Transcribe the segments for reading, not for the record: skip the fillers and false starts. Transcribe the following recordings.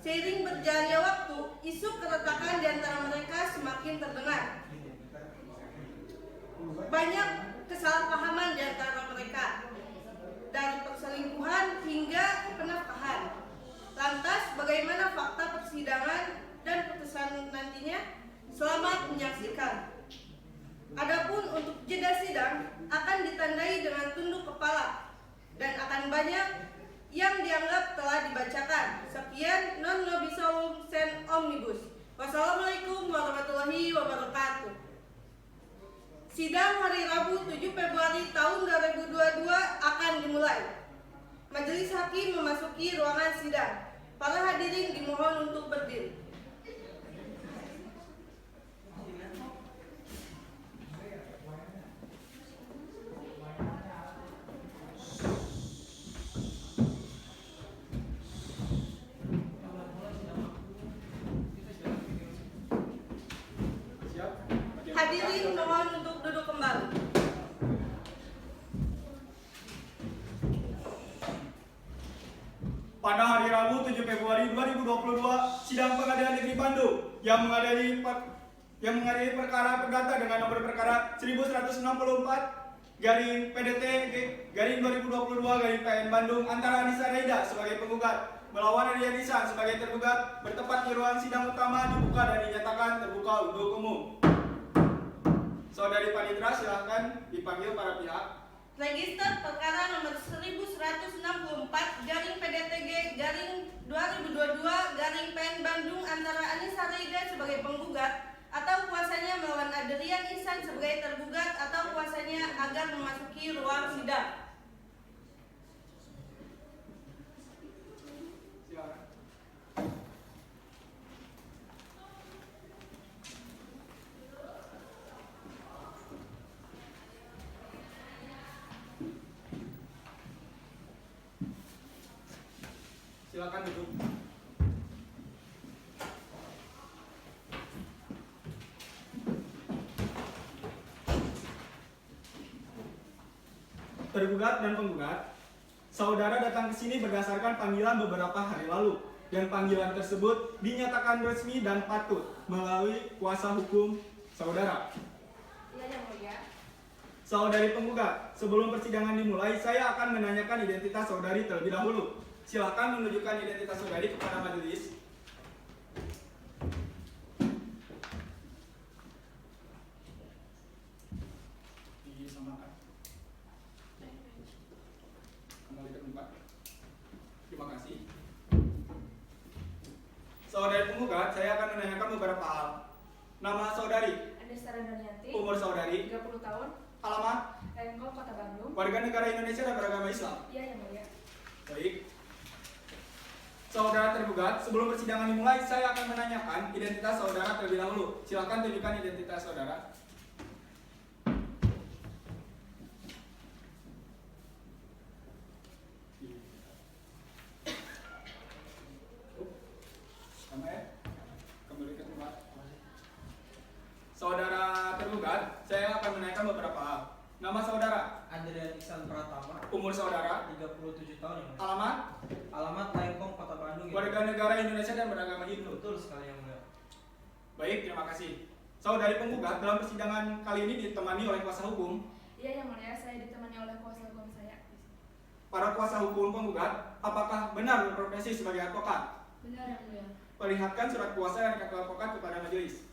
Seiring berjalannya waktu, isu keretakan di antara mereka semakin terdengar. Banyak kesalahpahaman di antara mereka, dari perselingkuhan hingga penafkahan. Lantas, bagaimana fakta persidangan dan putusan nantinya? Selamat menyaksikan. Adapun untuk jeda sidang akan ditandai dengan tunduk kepala dan akan banyak yang dianggap telah dibacakan. Sekian non nobis solum sen omnibus. Wassalamualaikum warahmatullahi wabarakatuh. Sidang hari Rabu 7 Februari tahun 2022 akan dimulai. Majelis hakim memasuki ruangan sidang. Para hadirin dimohon untuk berdiri. Hadirin mohon untuk duduk kembali. Pada hari Rabu 7 Februari 2022, sidang Pengadilan Negeri Bandung yang mengadili perkara perdata dengan nomor perkara 1164 garing PDT garing 2022 garing PN Bandung antara Anissa Reida sebagai penggugat melawan Arya Nisan sebagai tergugat bertempat di ruang sidang utama dibuka dan dinyatakan terbuka untuk umum. Saudari Panitra, silahkan dipanggil para pihak. Register perkara nomor 1164 garing PDTG garing 2022 garing PN Bandung antara Anissa Reida sebagai penggugat atau kuasanya melawan Adrian Ihsan sebagai tergugat atau kuasanya agar memasuki ruang sidang. Silakan. Silakan duduk. Tergugat dan penggugat, saudara datang ke sini berdasarkan panggilan beberapa hari lalu, dan panggilan tersebut dinyatakan resmi dan patut melalui kuasa hukum saudara. Iya, Yang Mulia. Saudari penggugat, sebelum persidangan dimulai, saya akan menanyakan identitas saudari terlebih dahulu. Silakan menunjukkan identitas saudari kepada majelis. Disamakan. Kembali ke tempat. Terima kasih. Saudari penggugat, saya akan menanyakan beberapa hal. Nama saudari, Anissa Renanianti, umur saudari, 30 tahun, alamat, Lengkong, Kota Bandung. warga negara Indonesia dan beragama Islam. Iya, Yang Mulia. Baik. Saudara tergugat, sebelum persidangan dimulai, saya akan menanyakan identitas saudara terlebih dahulu. Silakan tunjukkan identitas saudara. Sama ya? Kembali ke tempat. Saudara tergugat, saya akan menanyakan beberapa hal. Nama saudara, Adrian Ihsan Pratama, umur saudara, 37 tahun yang mulia. alamat, Alamat Lengkong, Kota Bandung. Yang warga negara Indonesia dan beragama Hindu. Betul sekali yang mulia. Baik, terima kasih. Saudari penggugat, dalam persidangan kali ini ditemani oleh kuasa hukum. Iya, Yang Mulia. Saya ditemani oleh kuasa hukum saya. Para kuasa hukum penggugat, apakah benar berprofesi sebagai advokat? Benar, Yang Mulia. Perlihatkan surat kuasa dan kartu advokat kepada majelis.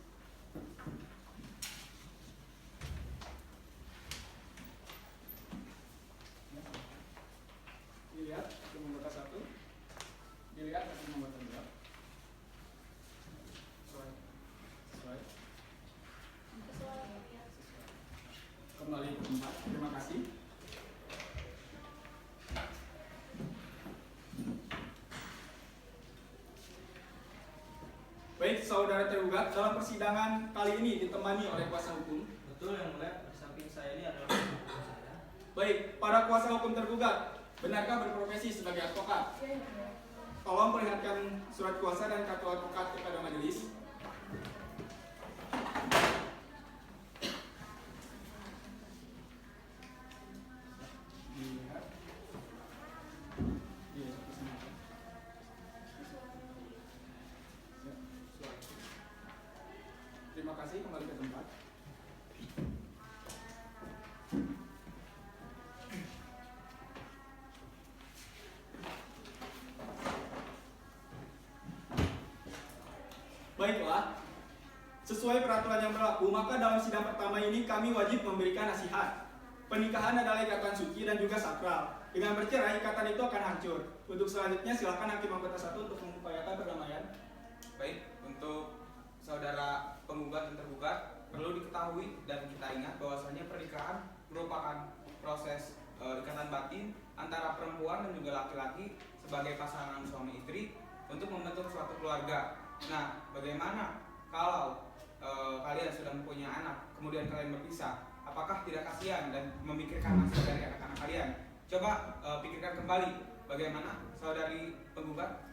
Dilihat nomor 1. Dilihat nomor 2. Sesuai. Kembali ke tempat. Terima kasih. Baik, saudara tergugat, dalam persidangan kali ini ditemani oleh kuasa hukum. Betul yang mulia. Di samping saya ini adalah kuasa hukum saya. Baik, para kuasa hukum tergugat, benarkah berprofesi sebagai advokat? Iya, Yang Mulia. Tolong perlihatkan surat kuasa dan kartu advokat kepada majelis. Dilihat. Terima kasih, kembali ke tempat. Baiklah, sesuai peraturan yang berlaku, maka dalam sidang pertama ini kami wajib memberikan nasihat. Pernikahan adalah ikatan suci dan juga sakral. Dengan bercerai, ikatan itu akan hancur. Untuk selanjutnya, silakan Hakim Anggota 1 untuk mengupayakan perdamaian. Baik, untuk saudara penggugat dan tergugat, perlu diketahui dan kita ingat bahwasanya pernikahan merupakan proses ikatan batin antara perempuan dan juga laki-laki sebagai pasangan suami istri untuk membentuk suatu keluarga. Nah, bagaimana kalau kalian sudah mempunyai anak, kemudian kalian berpisah? Apakah tidak kasihan dan memikirkan nasib dari anak-anak kalian? Coba pikirkan kembali, bagaimana saudari penggugat?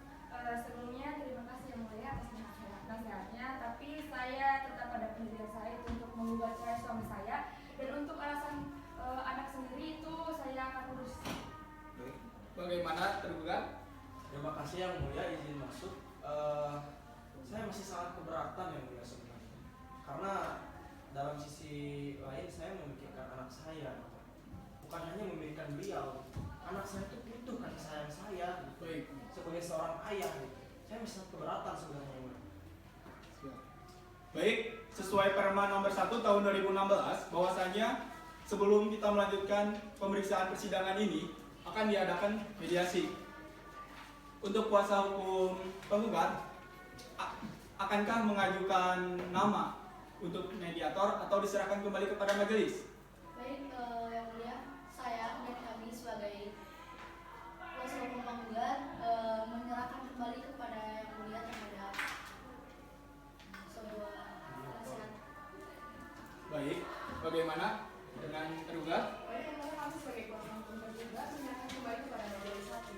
Sebelumnya terima kasih yang mulia atas nasihatnya, tapi saya tetap pada pendirian saya itu untuk menggugat cerai suami saya, dan untuk alasan anak sendiri itu saya akan urus. Baik. Bagaimana tergugat? Terima kasih yang mulia, izin masuk. Saya masih sangat keberatan yang mulia sebenarnya, karena dalam sisi lain saya memikirkan anak saya, bukan hanya memikirkan beliau. Anak saya itu butuh kasih sayang saya, Baik. sebagai seorang ayah. Saya masih sangat keberatan sebenarnya. Baik, sesuai Perma nomor 1 tahun 2016, bahwasanya sebelum kita melanjutkan pemeriksaan persidangan ini akan diadakan mediasi. Untuk kuasa hukum penggugat, akankah mengajukan nama untuk mediator atau diserahkan kembali kepada majelis? Baik, yang mulia, saya dan kami sebagai kuasa hukum penggugat menyerahkan kembali kepada yang mulia terhadap sebuah nasihat. Baik, bagaimana dengan tergugat? Baik, yang mulia, kami sebagai kuasa hukum tergugat menyerahkan kembali kepada majelis hakim.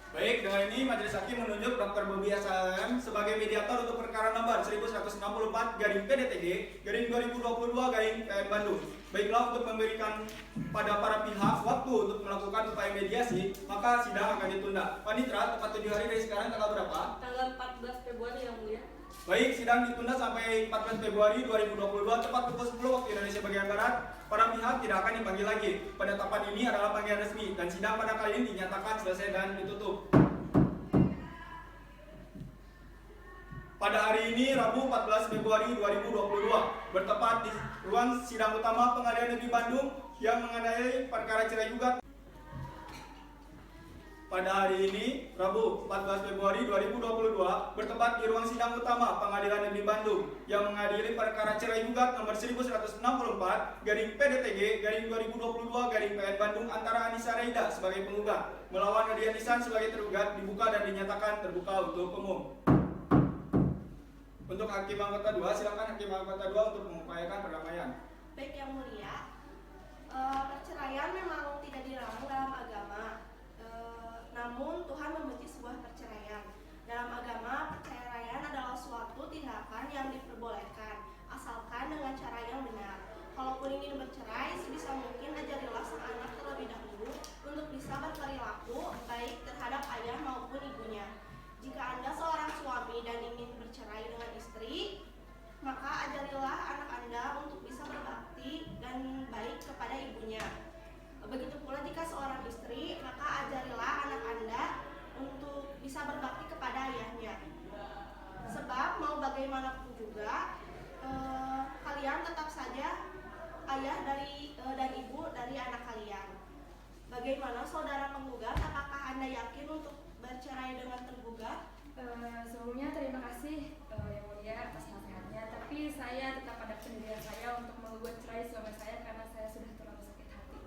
Baik, dengan ini Majelis Hakim menunjuk Dr. Bobi SLM sebagai mediator untuk perkara nomor 1164 garing PDTG garing 2022 garing PN Bandung. Baiklah, untuk memberikan pada para pihak waktu untuk melakukan upaya mediasi, maka sidang akan ditunda. Panitra, tepat 7 hari dari sekarang, tanggal berapa? Tanggal 14 Februari yang mulia. Baik, sidang ditunda sampai 14 Februari 2022 tepat pukul 10 waktu Indonesia bagian Barat. Para pihak tidak akan dipanggil lagi. Penetapan ini adalah panggilan resmi dan sidang pada kali ini dinyatakan selesai dan ditutup. Pada hari ini, Rabu 14 Februari 2022, bertepat di ruang sidang utama Pengadilan Negeri Bandung yang mengenai perkara cerai gugat. Pada hari ini, Rabu 14 Februari 2022, bertempat di ruang sidang utama Pengadilan Negeri Bandung yang mengadili perkara cerai gugat nomor 1164 garing PDTG garing 2022 garing PN Bandung antara Anissa Reida sebagai penggugat melawan Nadia Nisan sebagai tergugat dibuka dan dinyatakan terbuka untuk umum. Untuk Hakim Anggota 2, silakan Hakim Anggota 2 untuk mengupayakan perdamaian. Baik yang mulia, perceraian memang tidak dilarang dalam agama. Namun Tuhan membenci sebuah perceraian. Dalam agama, perceraian adalah suatu tindakan yang diperbolehkan, asalkan dengan cara yang benar. Kalaupun ingin bercerai, sebisa mungkin ajarilah sang anak terlebih dahulu untuk bisa berperilaku baik terhadap ayah maupun ibunya. Jika Anda seorang suami dan ingin bercerai dengan istri, maka ajarilah anak Anda untuk bisa berbakti dan baik kepada ibunya. Begitu pula jika seorang istri, maka ajarilah anak Anda untuk bisa berbakti kepada ayahnya. Sebab mau bagaimanapun juga, kalian tetap saja ayah dan ibu dari anak kalian. Bagaimana saudara penggugat? Apakah Anda yakin untuk bercerai dengan tergugat? Sebelumnya terima kasih yang mulia atas nasihatnya, tapi saya tetap pada pendirian saya untuk menggugat cerai suami saya karena saya sudah terlalu sakit hati.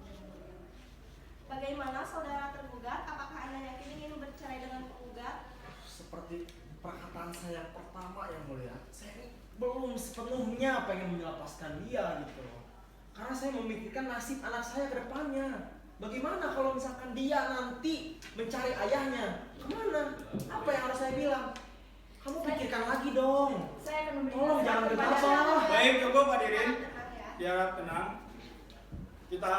Bagaimana saudara tergugat? Apakah Anda yakin ingin bercerai dengan penggugat? Seperti perkataan saya yang pertama yang mulia, saya ini belum sepenuhnya pengen melepaskan dia gitu loh. Karena saya memikirkan nasib anak saya ke depannya. Bagaimana kalau misalkan dia nanti mencari ayahnya? Kemana? Apa yang harus saya bilang? Kamu pikirkan lagi dong. Saya akan memberikan Tolong jangan kepada gegabah. Baik, cukup hadirin. Tenang ya. Biar tenang. Kita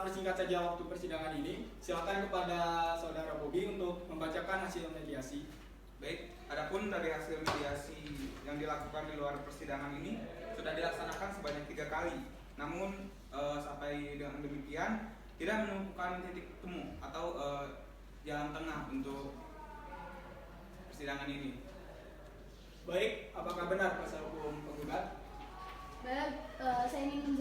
persingkat saja waktu persidangan ini. Silakan kepada Saudara Bobi untuk membacakan hasil mediasi. Baik, adapun dari hasil mediasi yang dilakukan di luar persidangan ini sudah dilaksanakan sebanyak 3 kali. Namun sampai dengan demikian tidak menemukan titik temu atau jalan tengah untuk persidangan ini. Baik, apakah benar kuasa hukum penggugat? Baik, saya ingin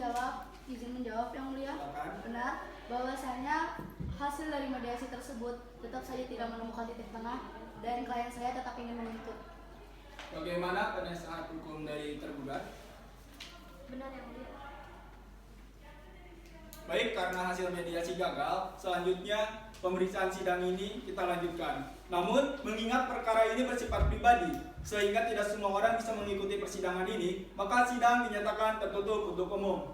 izin menjawab yang mulia. Silakan. Benar, bahwasanya hasil dari mediasi tersebut tetap saja tidak menemukan titik tengah dan klien saya tetap ingin menuntut. Bagaimana penasehat hukum dari tergugat? Benar yang mulia. Baik, karena hasil mediasi gagal, selanjutnya pemeriksaan sidang ini kita lanjutkan. Namun, mengingat perkara ini bersifat pribadi, sehingga tidak semua orang bisa mengikuti persidangan ini, maka sidang dinyatakan tertutup untuk umum.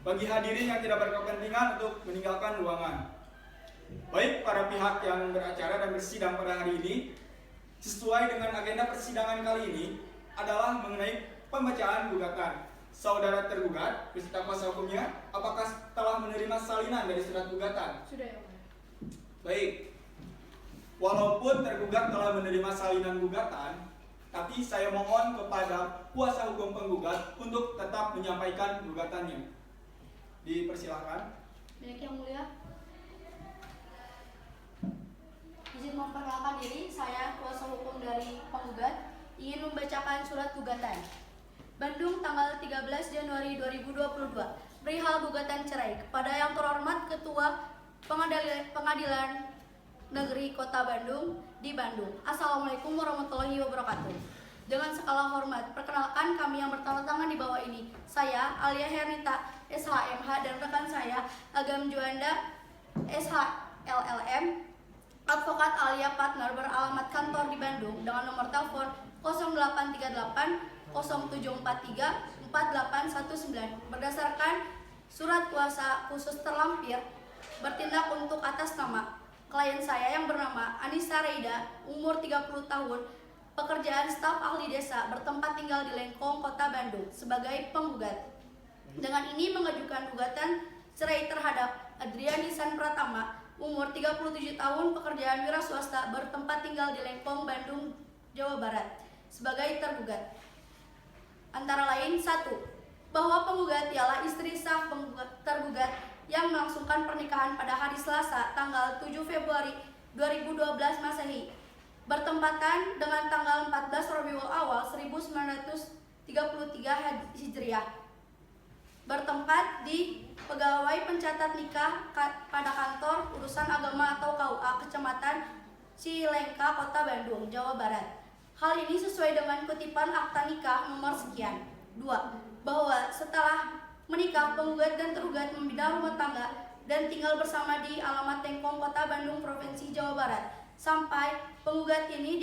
Bagi hadirin yang tidak berkepentingan untuk meninggalkan ruangan. Baik, para pihak yang beracara dan bersidang pada hari ini, sesuai dengan agenda persidangan kali ini adalah mengenai pembacaan gugatan. Saudara tergugat beserta kuasa hukumnya, apakah telah menerima salinan dari surat gugatan? Sudah yang mulia. Baik. Walaupun tergugat telah menerima salinan gugatan, tapi saya mohon kepada kuasa hukum penggugat untuk tetap menyampaikan gugatannya. Dipersilakan. Baik yang mulia. Izin memperkenalkan diri, saya kuasa hukum dari penggugat ingin membacakan surat gugatan. Bandung, tanggal 13 Januari 2022. Perihal gugatan cerai kepada yang terhormat Ketua Pengadilan Negeri Kota Bandung di Bandung. Assalamualaikum warahmatullahi wabarakatuh. Dengan segala hormat, perkenalkan kami yang bertanda tangan di bawah ini. Saya Alia Hernita, SHMH, dan rekan saya Agam Juanda, SHLLM, advokat Alia Partner, beralamat kantor di Bandung dengan nomor telepon 0838 0743 4819. Berdasarkan surat kuasa khusus terlampir, bertindak untuk atas nama klien saya yang bernama Anissa Reida, umur 30 tahun, pekerjaan staf ahli desa, bertempat tinggal di Lengkong, Kota Bandung, sebagai penggugat. Dengan ini mengajukan gugatan cerai terhadap Adriani San Pratama, umur 37 tahun, pekerjaan wira swasta, bertempat tinggal di Lengkong, Bandung, Jawa Barat, sebagai tergugat. Antara lain, 1. Bahwa penggugat ialah istri sah tergugat yang melangsungkan pernikahan pada hari Selasa, tanggal 7 Februari 2012 Masehi, bertempatan dengan tanggal 14 Rabiul Awal 1933 Hijriah, bertempat di Pegawai Pencatat Nikah pada Kantor Urusan Agama atau KUA Kecamatan Cilengka, Kota Bandung, Jawa Barat. Hal ini sesuai dengan kutipan akta nikah nomor sekian. 2. Bahwa setelah menikah, penggugat dan tergugat membina rumah tangga dan tinggal bersama di alamat Lengkong, Kota Bandung, Provinsi Jawa Barat, sampai gugatan ini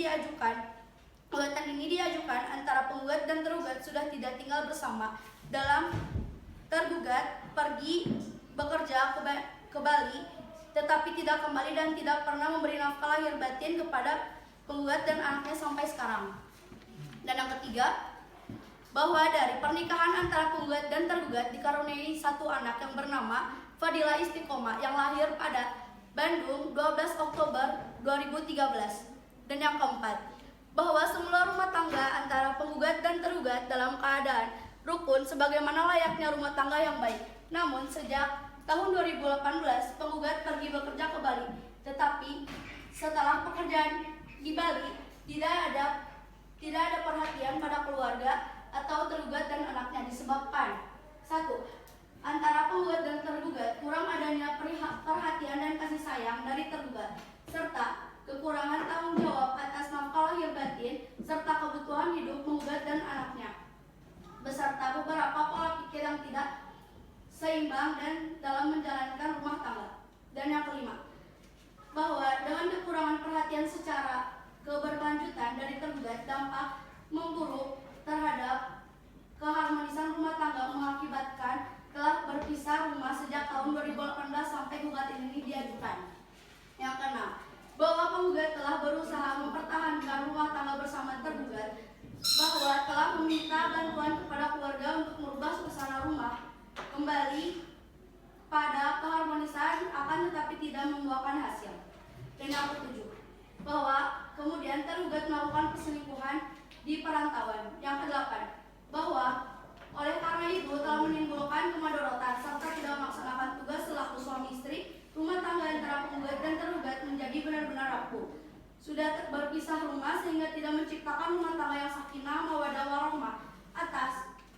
diajukan antara penggugat dan tergugat sudah tidak tinggal bersama. Dalam tergugat pergi bekerja ke Bali, tetapi tidak kembali dan tidak pernah memberi nafkah lahir batin kepada penggugat dan anaknya sampai sekarang. Dan yang ketiga, bahwa dari pernikahan antara penggugat dan tergugat dikaruniai satu anak yang bernama Fadila Istiqomah yang lahir pada Bandung 12 Oktober 2013. Dan yang keempat, bahwa semula rumah tangga antara penggugat dan tergugat dalam keadaan rukun sebagaimana layaknya rumah tangga yang baik. Namun sejak tahun 2018 penggugat pergi bekerja ke Bali, tetapi setelah pekerjaan di Bali tidak ada perhatian pada keluarga atau tergugat dan anaknya disebabkan 1. Antara penggugat dan tergugat kurang adanya perhatian dan kasih sayang dari tergugat, serta kekurangan tanggung jawab atas nafkah lahir batin serta kebutuhan hidup penggugat dan anaknya, beserta beberapa pola pikir yang tidak seimbang dan dalam menjalankan rumah tangga. Dan yang kelima, bahwa dengan kekurangan perhatian secara keberlanjutan dari tergugat, dampak memburuk terhadap keharmonisan rumah tangga mengakibatkan telah berpisah rumah sejak tahun 2018 sampai gugatan ini diajukan. Yang keenam, bahwa penggugat telah berusaha mempertahankan rumah tangga bersama tergugat, bahwa telah meminta bantuan kepada keluarga untuk merubah suasana rumah kembali pada keharmonisan akan tetapi tidak membuahkan hasil. Dan yang ketujuh, bahwa kemudian tergugat melakukan perselingkuhan di perantauan. Yang kedelapan, bahwa oleh karena itu telah menimbulkan kemadorotan serta tidak melaksanakan tugas selaku suami istri, rumah tangga antara penggugat dan tergugat menjadi benar-benar rapuh. Sudah berpisah rumah sehingga tidak menciptakan rumah tangga yang sakinah mawaddah warahmah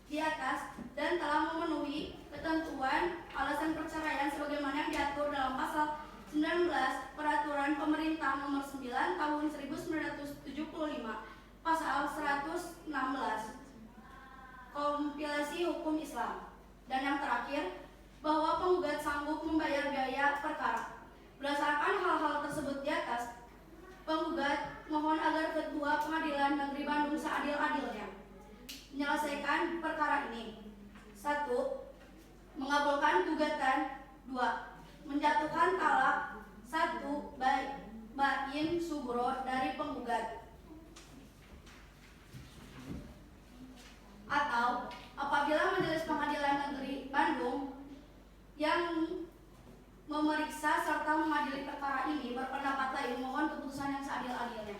di atas dan telah memenuhi ketentuan alasan perceraian sebagaimana yang diatur dalam pasal 19 Peraturan Pemerintah Nomor 9 Tahun 1975, pasal 116 Kompilasi Hukum Islam. Dan yang terakhir, bahwa penggugat sanggup membayar biaya perkara. Berdasarkan hal-hal tersebut di atas, penggugat mohon agar Ketua Pengadilan Negeri Bandung seadil-adilnya menyelesaikan perkara ini. 1. Mengabulkan gugatan. 2. Menjatuhkan talak 1 bain subro dari penggugat. Atau apabila Majelis Pengadilan Negeri Bandung yang memeriksa serta mengadili perkara ini berpendapat lain, mohon keputusan yang seadil-adilnya.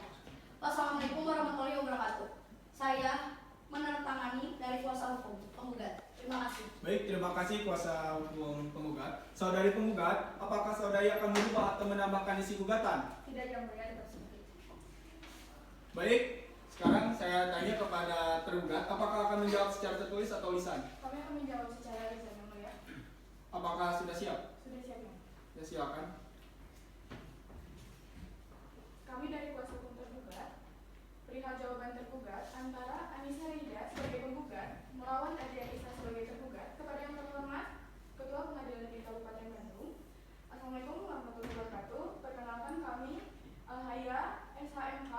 Wassalamualaikum warahmatullahi wabarakatuh. Saya menandatangani dari kuasa hukum penggugat. Terima kasih. Baik, terima kasih kuasa hukum penggugat. Saudari penggugat, apakah saudari akan merubah atau menambahkan isi gugatan? Tidak, Yang Mulia, tetap seperti itu. Baik, sekarang saya tanya kepada tergugat, apakah akan menjawab secara tertulis atau lisan? Kami akan menjawab secara lisan, Yang Mulia. Apakah sudah siap? Sudah siap, Yang. Ya, silakan. Kami dari kuasa hukum tergugat, perihal jawaban tergugat antara Anissa Rida sebagai penggugat melawan Adrian Isa sebagai tergugat kepada yang terhormat Ketua Pengadilan Negeri Kabupaten Bandung. Assalamualaikum warahmatullahi wabarakatuh. Perkenalkan kami Alhaya SHMH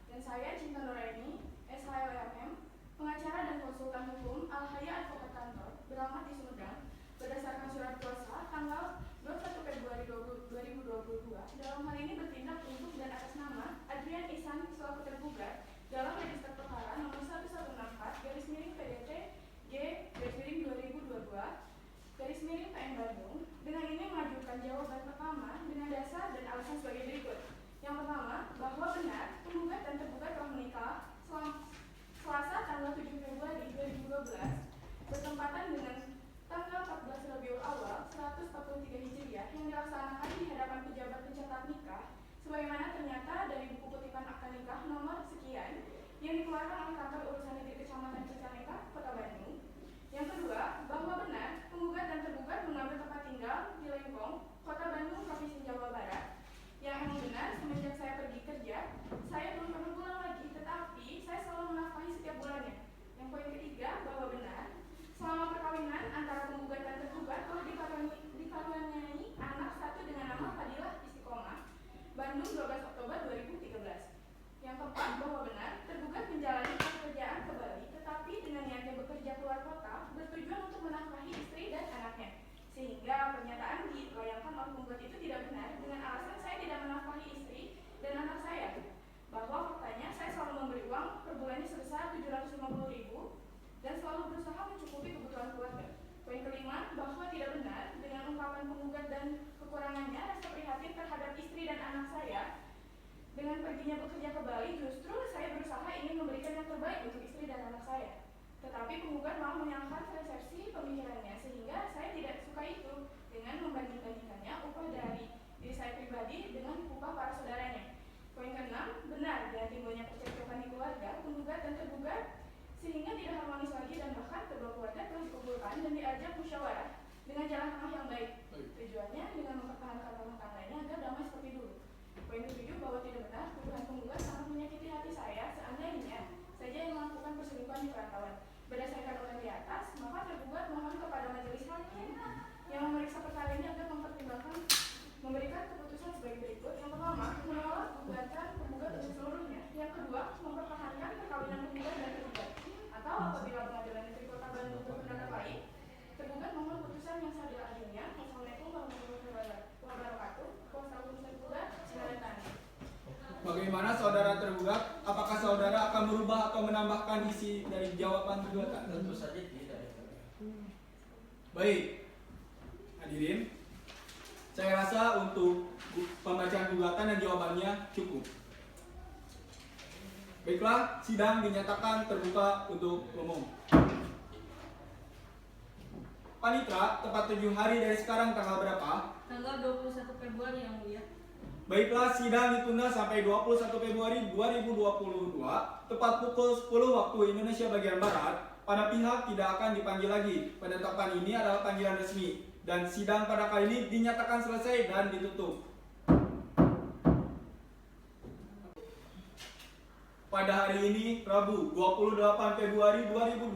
dan saya Cinta Nuraini SHLMM, pengacara dan konsultan hukum Alhaya Advokat Kantor beralamat di Sumedang berdasarkan surat kuasa tanggal 21 Februari 2022. Dalam hal ini bertindak untuk dan atas nama Adrian Ihsan selaku tergugat dalam register perkara nomor 1164 PDT G/2022 Bandung. Dengan ini mengajukan jawaban pertama dengan dasar dan alasan sebagai berikut. Yang pertama, bahwa benar penggugat dan tergugat telah menikah Selasa tanggal 7 Februari 2012 bertempatan dengan tanggal 14 Rabiul Awal 143 Hijriah yang dilaksanakan di hadapan pejabat pencatat nikah sebagaimana ternyata dari buku kutipan akta nikah nomor sekian yang dikeluarkan oleh kantor urusan negeri Kecamatan Cicalengka, Kota Bandung. Yang kedua, bahwa benar penggugat dan tergugat mengambil tempat tinggal di Lengkong, Kota Bandung, Provinsi Jawa Barat. Yang emang benar, semenjak saya pergi kerja, saya belum pernah pulang lagi, tetapi saya selalu menafkahi setiap bulannya. Yang poin ketiga, bahwa benar selama perkawinan antara penggugat dan tergugat telah dikaruniai anak satu dengan nama Fadilah Istiqomah, Bandung 12 Oktober 2013. Yang keempat, bahwa benar tergugat menjalani pekerjaan ke Bali, tetapi dengan niatnya bekerja keluar kota bertujuan untuk menafkahi istri dan anaknya, sehingga pernyataan dilayangkan oleh penggugat itu tidak benar dengan alasan saya tidak menafkahi istri dan anak saya, bahwa faktanya saya selalu memberi uang per bulannya sebesar 750.000 dan selalu berusaha mencukupi kebutuhan keluarga. Poin kelima, bahwa tidak benar dengan ungkapan penggugat dan kekurangannya rasa prihatin terhadap istri dan anak saya. Dengan perginya bekerja ke Bali, justru saya berusaha ingin memberikan yang terbaik untuk istri dan anak saya. Tetapi penggugat malah menyalahkan persepsi pemikirannya, sehingga saya tidak suka itu dengan membanding-bandingkannya upah dari diri saya pribadi dengan upah para saudaranya. Poin keenam, benar dengan timbulnya percekcokan di keluarga, penggugat dan tergugat sehingga tidak harmonis lagi dan bahkan kedua keluarga telah dikumpulkan dan diajak musyawarah dengan jalan tengah yang baik. Tujuannya dengan mempertahankan rumah tangganya agar damai seperti dulu. Poin ketujuh, bahwa tidak benar tuduhan penggugat sangat menyakiti hati saya seandainya saja yang melakukan perselingkuhan di perantauan. Berdasarkan uraian di atas, maka tergugat mohon kepada majelis hakim yang memeriksa perkara ini agar mempertimbangkan memberikan keputusan sebagai berikut. Yang pertama, menolak gugatan penggugat untuk seluruhnya. Yang kedua, mempertahankan perkawinan penggugat dan tergugat. Atau apabila Pengadilan Negeri Kota Bandung berpendapat lain, tergugat mohon putusan yang seadil-adilnya. Wassalamualaikum warahmatullahi wabarakatuh. Kuasa hukum tergugat, menandatangani. Bagaimana saudara tergugat? Apakah saudara akan merubah atau menambahkan isi dari jawaban gugatan? Tentu saja tidak. Baik, hadirin, saya rasa untuk pembacaan gugatan dan jawabannya cukup. Baiklah, sidang dinyatakan terbuka untuk umum. Panitra, tepat 7 hari dari sekarang tanggal berapa? Tanggal 21 Februari yang mulia. Baiklah, sidang ditunda sampai 21 Februari 2022, tepat pukul 10 waktu Indonesia bagian Barat. Pada pihak tidak akan dipanggil lagi. Penetapan ini adalah panggilan resmi, dan sidang pada kali ini dinyatakan selesai dan ditutup. Pada hari ini, Rabu 28 Februari 2022,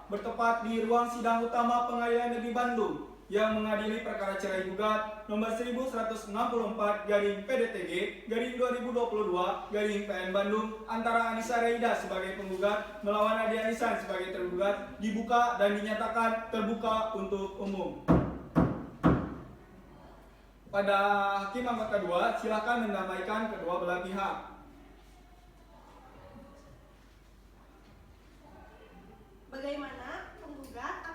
bertepat di ruang sidang utama Pengadilan Negeri Bandung yang mengadili perkara cerai gugat nomor 1164/PDTG/2022/PN Bandung antara Anissa Reida sebagai penggugat melawan Adi Anisan sebagai tergugat dibuka dan dinyatakan terbuka untuk umum. Pada Hakim Anggota 2, silakan mendamaikan kedua belah pihak. Bagaimana penggugat?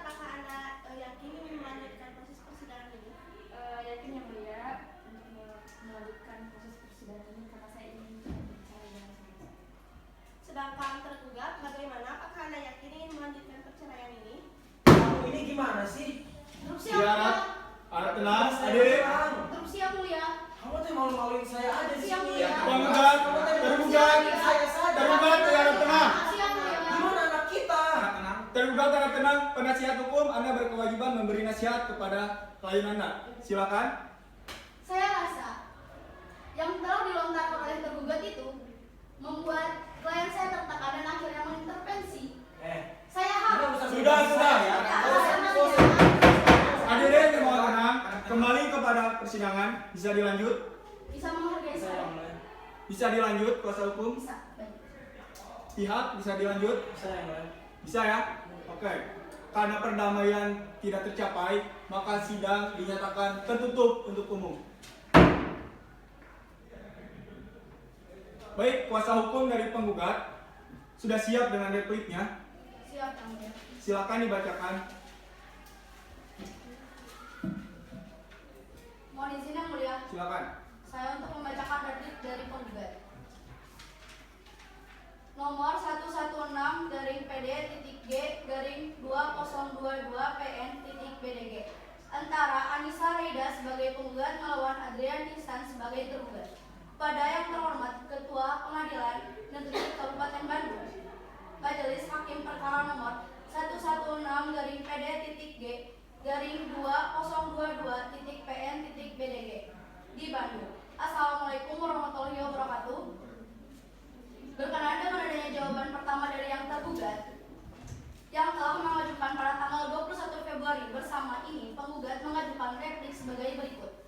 Apakah Anda yakin ingin melanjutkan proses persidangan ini? Yakin yang mulia untuk melanjutkan proses persidangan ini karena saya ingin bicara dengan saya. Sedangkan tergugat, bagaimana? Apakah Anda yakin ingin melanjutkan perceraian ini? Kamu ini gimana sih? Interupsi Ya, yang mulia. ada tenang, hadirin. Interupsi yang mulia. Kamu tuh malu-maluin saya aja sih. Siang, mulia. Penggugat, tergugat, tergugat, harap tenang. Interupsi yang mulia. Gimana anak kita? Tenang. Tergugat harap tenang, penasihat hukum Anda berkewajiban memberi nasihat kepada klien Anda. Silakan. Saya rasa yang telah dilontarkan oleh tergugat itu membuat klien saya tertekan dan akhirnya mengintervensi. Saya harap Sudah. Ya. Hadirin mohon tenang, kembali kepada persidangan. Bisa dilanjut? bisa menghargai saya. Bisa dilanjut, kuasa hukum? Bisa. Baik. Pihak bisa dilanjut? Bisa ya? Oke. Karena perdamaian tidak tercapai, maka sidang dinyatakan tertutup untuk umum. Baik, kuasa hukum dari penggugat sudah siap dengan repliknya. Siap, yang mulia. Silakan dibacakan. Mohon izin yang mulia. Silakan. Saya untuk membacakan replik dari penggugat. Nomor 116-PD.G/2022-PN.BDG antara Anissa Reida sebagai penggugat melawan Adrian Ihsan sebagai tergugat. Pada yang terhormat Ketua Pengadilan Negeri Kabupaten Bandung, Majelis Hakim Perkara nomor 116-PD.G/2022-PN.BDG di Bandung. Assalamualaikum warahmatullahi wabarakatuh. Berkenaan dengan adanya jawaban pertama dari yang tergugat yang telah mengajukan pada tanggal 21 Februari bersama ini, penggugat mengajukan replik sebagai berikut,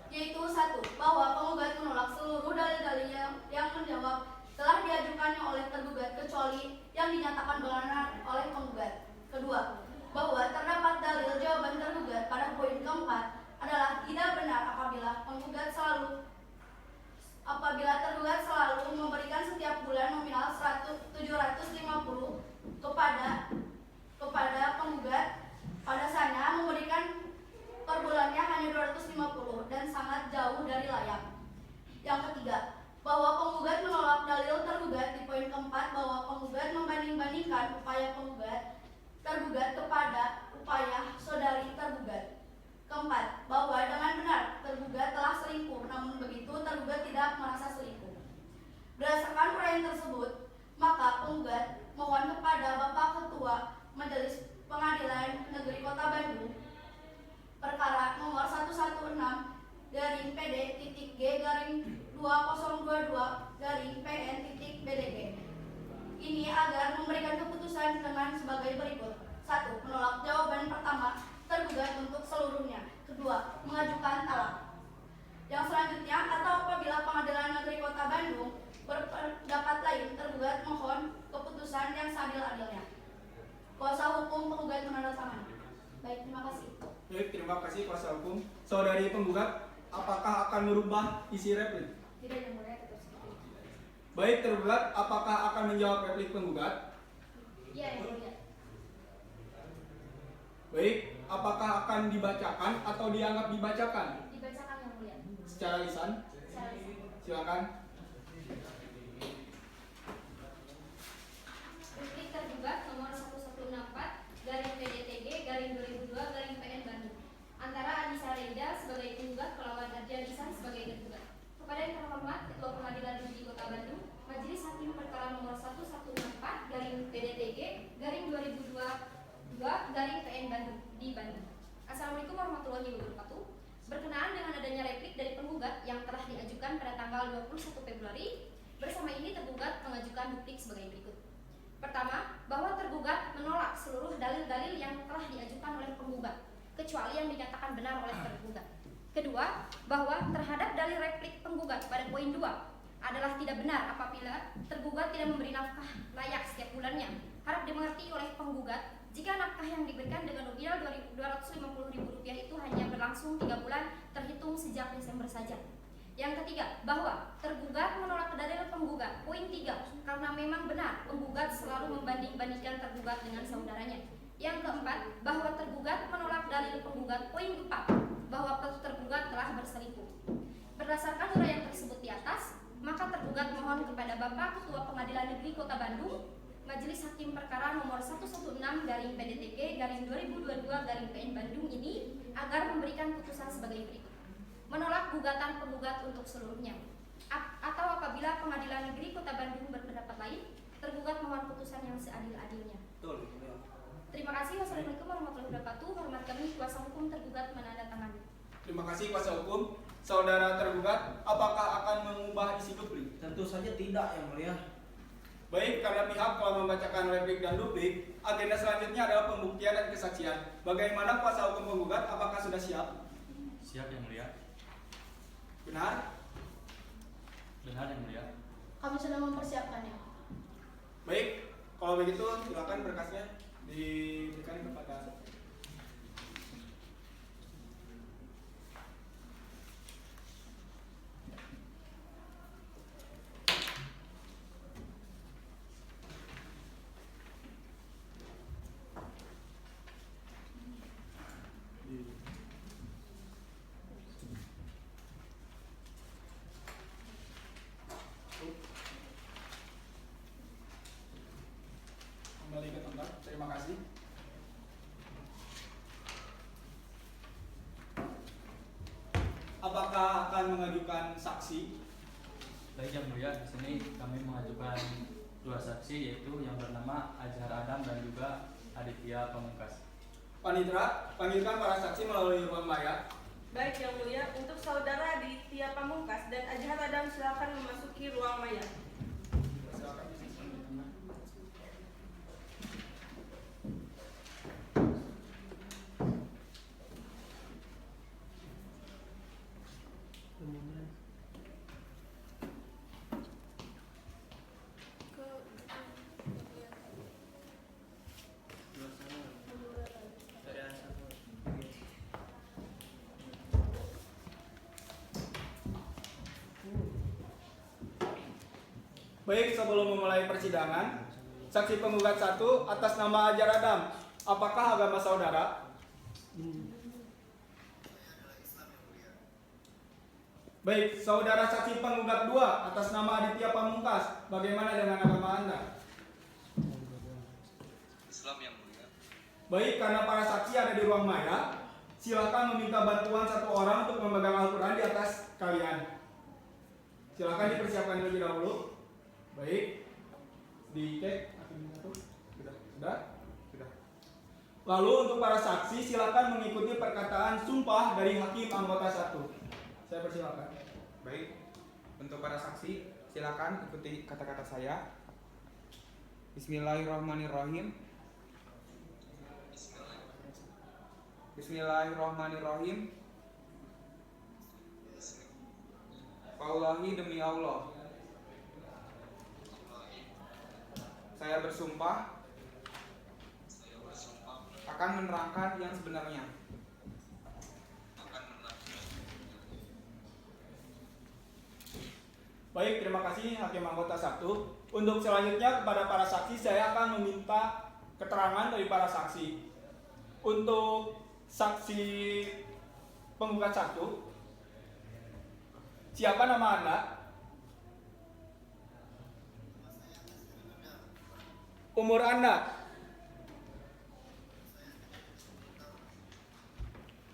yaitu 1. Bahwa penggugat menolak seluruh dalil-dalil yang menjawab telah diajukannya oleh tergugat kecuali yang dinyatakan benar oleh penggugat. Kedua, bahwa terdapat dalil jawaban tergugat pada poin keempat adalah tidak benar apabila tergugat selalu memberikan setiap bulan nominal 750 kepada penggugat, padasanya memberikan per bulannya hanya 250 dan sangat jauh dari layak. Yang ketiga, bahwa penggugat menolak dalil tergugat di poin keempat bahwa penggugat membanding-bandingkan upaya tergugat kepada upaya saudari tergugat. Keempat, bahwa dengan benar tergugat telah selingkuh, namun begitu tergugat tidak merasa selingkuh. Berdasarkan uraian tersebut, maka penggugat mohon kepada Bapak Ketua Majelis Pengadilan Negeri Kota Bandung perkara nomor 116-G/2022-PN.BDG ini agar memberikan keputusan dengan sebagai berikut. 1. Menolak jawaban pertama tergugat untuk seluruhnya. Kedua, mengajukan talak. Yang selanjutnya, atau apabila Pengadilan Negeri Kota Bandung berpendapat lain, tergugat mohon keputusan yang seadil-adilnya. Kuasa hukum penggugat menandatangani. Baik, terima kasih. Baik, terima kasih kuasa hukum. Saudari penggugat, apakah akan merubah isi replik? Tidak, yang mulia, tetap seperti itu. Baik, tergugat, apakah akan menjawab replik penggugat? Iya, yang mulia. Baik, apakah akan dibacakan atau dianggap dibacakan? Dibacakan yang mulia. secara lisan. Silakan. Replik tergugat nomor 1164 garing PDTG garing 2002 garing PN Bandung antara Anissa Reida sebagai penggugat melawan Adrian Isan sebagai tergugat. Kepada yang terhormat Ketua Pengadilan Negeri Kota Bandung, Majelis Hakim Perkara nomor 1164 garing PDTG garing 2002 garing PN Bandung di Bandung. Assalamualaikum warahmatullahi wabarakatuh. Berkenaan dengan adanya replik dari penggugat yang telah diajukan pada tanggal 21 Februari, bersama ini tergugat mengajukan duplik sebagai berikut. Pertama, bahwa tergugat menolak seluruh dalil-dalil yang telah diajukan oleh penggugat, kecuali yang dinyatakan benar oleh tergugat. Kedua, bahwa terhadap dalil replik penggugat pada poin 2 adalah tidak benar apabila tergugat tidak memberi nafkah layak setiap bulannya. Harap dimengerti oleh penggugat jika nafkah yang diberikan dengan nominal Rp250.000 itu hanya berlangsung 3 bulan terhitung sejak Desember saja. Yang ketiga, bahwa tergugat menolak dalil penggugat poin 3 karena memang benar penggugat selalu membanding-bandingkan tergugat dengan saudaranya. Yang keempat, bahwa tergugat menolak dalil penggugat poin 4 bahwa tergugat telah berselingkuh. Berdasarkan uraian tersebut di atas, maka tergugat mohon kepada Bapak Ketua Pengadilan Negeri Kota Bandung, Majelis Hakim Perkara nomor 116 garing PDTG garing 2022 garing PN Bandung ini agar memberikan putusan sebagai berikut. Menolak gugatan penggugat untuk seluruhnya. Atau apabila Pengadilan Negeri Kota Bandung berpendapat lain, tergugat mohon putusan yang seadil-adilnya. Betul. Terima kasih. Wassalamualaikum warahmatullahi wabarakatuh. Hormat kami kuasa hukum tergugat menandatangani. Terima kasih kuasa hukum. Saudara tergugat, apakah akan mengubah isi duplik? Tentu saja tidak, Yang Mulia. Baik, karena pihak telah membacakan replik dan duplik, agenda selanjutnya adalah pembuktian dan kesaksian. Bagaimana kuasa hukum penggugat? Apakah sudah siap? Siap, Yang Mulia. Benar? Benar, Yang Mulia. Kami sudah mempersiapkannya. Baik, kalau begitu silakan berkasnya diberikan kepada kembali ke tempat. Terima kasih. Apakah akan mengajukan saksi? Baik, Yang Mulia, di sini kami mengajukan dua saksi, yaitu yang bernama Azhar Adam dan juga Aditya Pamungkas. Panitra, panggilkan para saksi melalui ruang maya. Baik Yang Mulia, untuk saudara Aditya Pamungkas dan Azhar Adam silakan memasuki ruang maya. Silakan di sini. Baik, sebelum memulai persidangan, saksi penggugat 1 atas nama Azhar Adam, apakah agama saudara? Baik, saudara saksi penggugat 2 atas nama Aditya Pamungkas, bagaimana dengan agama Anda? Islam, Yang Mulia. Baik, karena para saksi ada di ruang maya, silakan meminta bantuan satu orang untuk memegang Al-Quran di atas kalian. Silakan dipersiapkan terlebih dahulu. Baik, dicek. Sudah. Lalu untuk para saksi silakan mengikuti perkataan sumpah dari hakim anggota 1. Saya persilakan. Baik, untuk para saksi silakan ikuti kata-kata saya. Bismillahirrahmanirrahim. Bismillahirrahmanirrahim. Wallahi demi Allah, saya bersumpah akan menerangkan yang sebenarnya. Baik, terima kasih hakim anggota 1. Untuk selanjutnya kepada para saksi saya akan meminta keterangan dari para saksi. Untuk saksi penggugat 1, Siapa nama Anda? Umur Anda?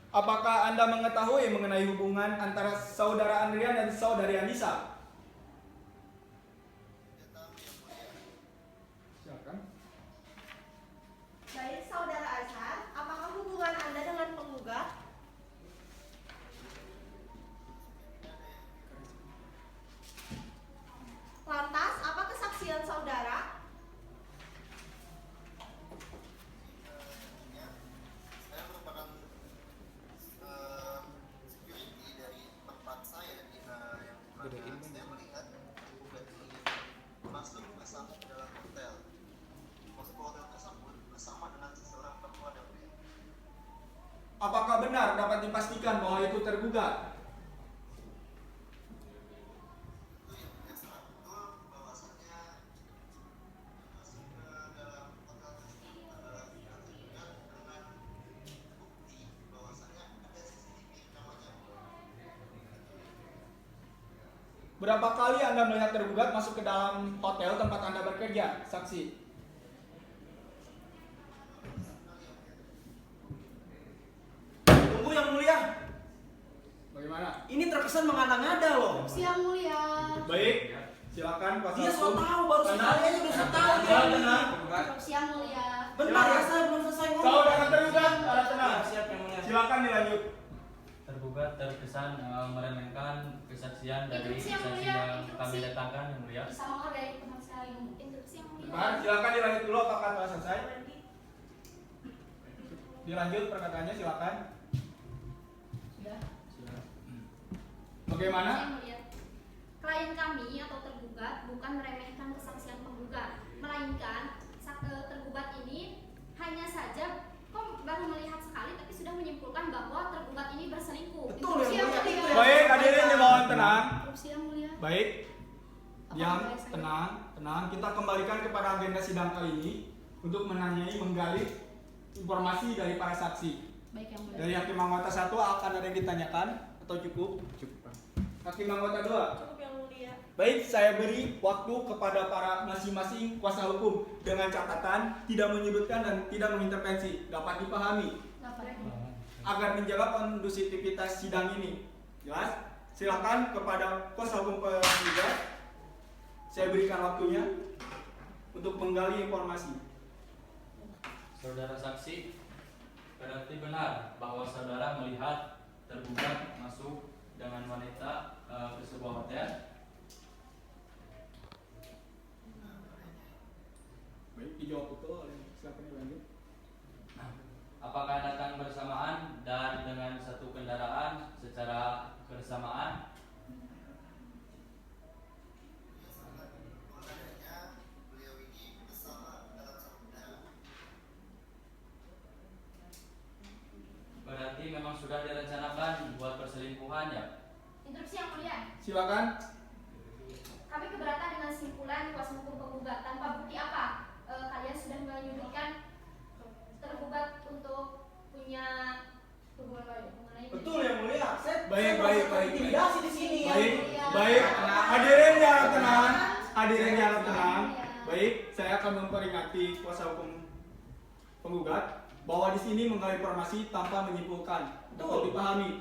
Apakah Anda mengetahui mengenai hubungan antara saudara Andrian dan saudari Anissa? Silakan. Baik, saudara Azhar, apakah hubungan Anda dengan penggugat? Lantas, apa kesaksian saudara? Saya merupakan security dari tempat saya di yang dimana saya melihat penggugat ini masuk bersama ke dalam hotel. Masuk ke hotel tersebut bersama dengan seseorang perempuan yang mulia. Apakah benar dapat dipastikan bahwa itu tergugat? Itu yang mulia sangat betul bahwasannya masuk ke dalam hotel tersebut adalah tergugat dengan bukti bahwasannya ada CCTV rekamannya. Berapa kali Anda melihat tergugat masuk ke dalam hotel tempat Anda bekerja, saksi? Tunggu yang mulia. Bagaimana? Ini terkesan mengada-ngada loh. Yang mulia. Baik, silakan kuasa Dia so hukum. tahu baru sekali aja udah so tahu dia. Tenang. Penggugat, Yang mulia. Bentar ya, saya belum selesai ngomong. Saudara tergugat, ada tenang. Siap, siap yang mulia. Silakan dilanjut. Tergugat terkesan meremehkan kesaksian dari Interupsi yang saksi mulia, yang interupsi. kami datangkan yang mulia. Bisa menghargai teman sekali. Interupsi yang mulia. Bentar, silakan dilanjut dulu apakah telah selesai. Dilanjut perkataannya, silakan. Sudah. Bagaimana? Yang mulia. Klien kami atau tergugat bukan meremehkan kesaksian penggugat, melainkan tergugat ini hanya saja baru melihat sekali tapi sudah menyimpulkan bahwa tergugat ini berselingkuh. Betul yang mulia. Itu yang Baik, hadirin dimohon tenang. Interupsi yang mulia. Baik, diam, boleh saya? tenang. Kita kembalikan kepada agenda sidang kali ini untuk menggali informasi dari para saksi. Baik yang mulia. Dari Hakim Anggota 1 akan ada yang ditanyakan atau cukup? Cukup. Hakim Anggota 2. Cukup yang mulia. Baik, saya beri waktu kepada para masing-masing kuasa hukum dengan catatan tidak menyudutkan dan tidak mengintervensi, dapat dipahami Dapat. agar menjaga kondusivitas sidang ini. Jelas? Silakan kepada kuasa hukum penggugat. Saya berikan waktunya untuk menggali informasi. Saudara saksi, berarti benar bahwa saudara melihat tergugat masuk dengan wanita ke sebuah hotel. Baik, dijawab betul. Silakan dilanjut. Apakah datang bersamaan dan dengan satu kendaraan secara bersamaan? Makanya beliau ini bersama dalam satu kendaraan. Berarti memang sudah direncanakan buat perselingkuhan ya? Interupsi yang mulia. Silakan. Kami keberatan dengan simpulan kuasa hukum penggugat. Tanpa bukti apa kalian sudah menyudutkan tergugat untuk punya hubungan lain? Betul yang mulia. Saya Baik. intimidasi di sini. Baik. Hadirin jangan tenang. Hadirin jangan tenang. Baik, saya akan memperingati kuasa hukum penggugat bahwa di sini menggali informasi tanpa menyimpulkan. Dapat dipahami.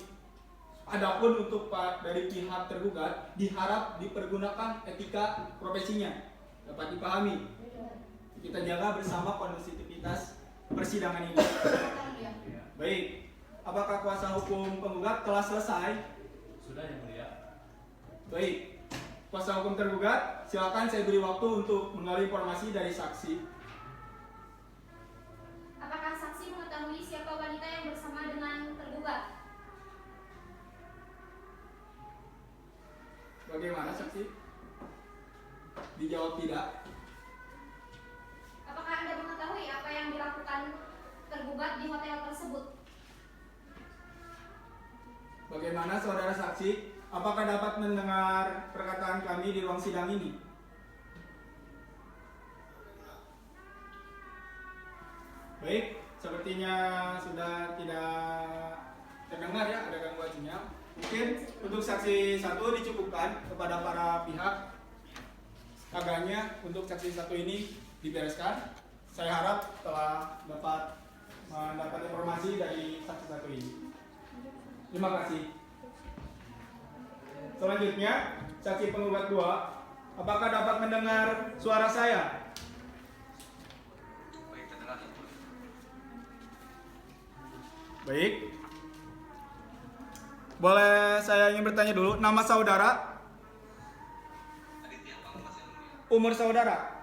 Adapun untuk dari pihak tergugat diharap dipergunakan etika profesinya. Dapat dipahami. Kita jaga bersama kondusivitas persidangan ini. Baik. Apakah kuasa hukum penggugat telah selesai? Sudah yang mulia. Baik. Kuasa hukum tergugat, silakan saya beri waktu untuk menggali informasi dari saksi. Apakah saksi mengetahui siapa wanita yang bersama dengan tergugat? Bagaimana saksi? Dijawab tidak. Apakah Anda mengetahui apa yang dilakukan tergugat di hotel tersebut? Bagaimana saudara saksi? Apakah dapat mendengar perkataan kami di ruang sidang ini? Baik, sepertinya sudah tidak terdengar ya, ada gangguan sinyal. Mungkin Untuk saksi 1 dicukupkan kepada para pihak. Agaknya untuk saksi 1 ini dibereskan. Saya harap telah mendapat informasi dari saksi 1 ini. Terima kasih. Selanjutnya, saksi penggugat 2, apakah dapat mendengar suara saya? Baik. Boleh saya ingin bertanya dulu, nama saudara? Umur saudara?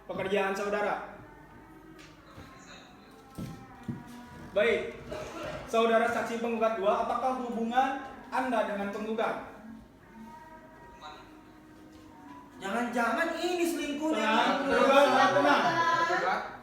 Pekerjaan saudara? Baik. Saudara saksi penggugat 2, apakah hubungan Anda dengan penggugat? Jangan-jangan ini selingkuhnya. Tenang, tergugat tenang.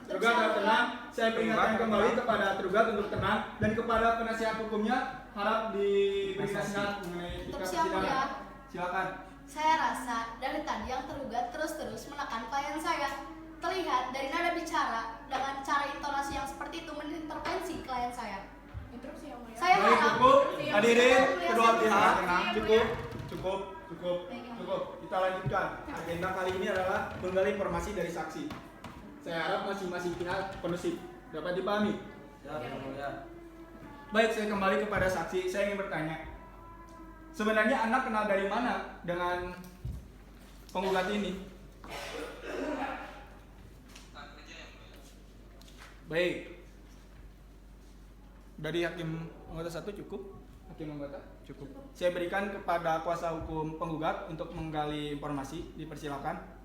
Tergugat tenang. Saya peringatkan kembali kepada tergugat untuk tenang dan kepada penasihat hukumnya harap diberi nasihat mengenai etika persidangan. Silakan. Saya rasa dari tadi yang tergugat terus-terus menekan klien saya. Terlihat dari nada bicara dengan cara intonasi yang seperti itu mengintervensi klien saya. Saya Baik, harap cukup. Hadirin Saya kedua mulia, pihak, saya cukup. Kita lanjutkan. Agenda kali ini adalah menggali informasi dari saksi. Saya harap masing-masing pihak kondusif. Dapat dipahami? Ya. Baik, saya kembali kepada saksi. Saya ingin bertanya. Sebenarnya Anda kenal dari mana dengan penggugat ini? Baik. Dari hakim anggota 1 cukup? Hakim anggota cukup. Saya berikan kepada kuasa hukum penggugat untuk menggali informasi. Dipersilakan.